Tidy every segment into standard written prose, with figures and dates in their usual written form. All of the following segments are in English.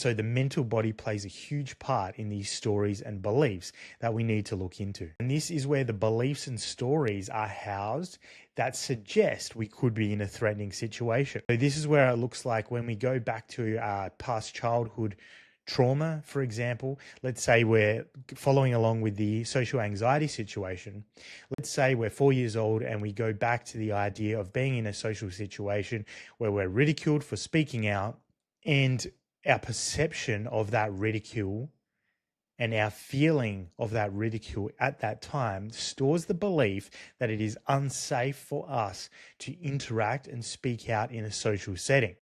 so the mental body plays a huge part in these stories and beliefs that we need to look into. And this is where the beliefs and stories are housed that suggest we could be in a threatening situation. So this is where it looks like when we go back to our past childhood trauma, for example. Let's say we're following along with the social anxiety situation. Let's say we're 4 years old and we go back to the idea of being in a social situation where we're ridiculed for speaking out, and our perception of that ridicule and our feeling of that ridicule at that time stores the belief that it is unsafe for us to interact and speak out in a social setting.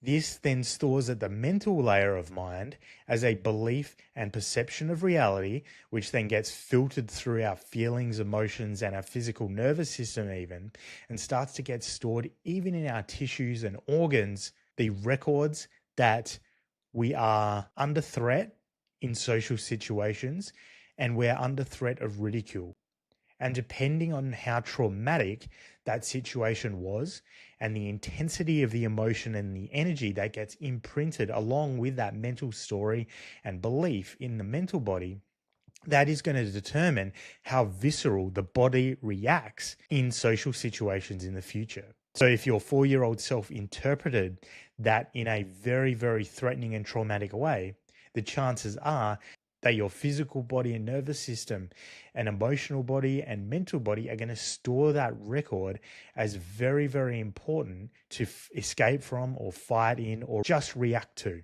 This then stores at the mental layer of mind as a belief and perception of reality, which then gets filtered through our feelings, emotions, and our physical nervous system even, and starts to get stored even in our tissues and organs, the records that we are under threat in social situations and we're under threat of ridicule. And depending on how traumatic that situation was and the intensity of the emotion and the energy that gets imprinted along with that mental story and belief in the mental body, that is going to determine how visceral the body reacts in social situations in the future. So if your 4-year-old self interpreted that in a very, very threatening and traumatic way, the chances are that your physical body and nervous system and emotional body and mental body are going to store that record as very, very important to escape from or fight in or just react to,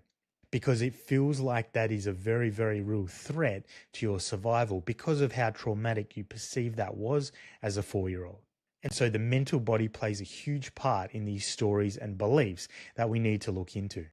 because it feels like that is a very, very real threat to your survival because of how traumatic you perceive that was as a 4-year-old. And so the mental body plays a huge part in these stories and beliefs that we need to look into.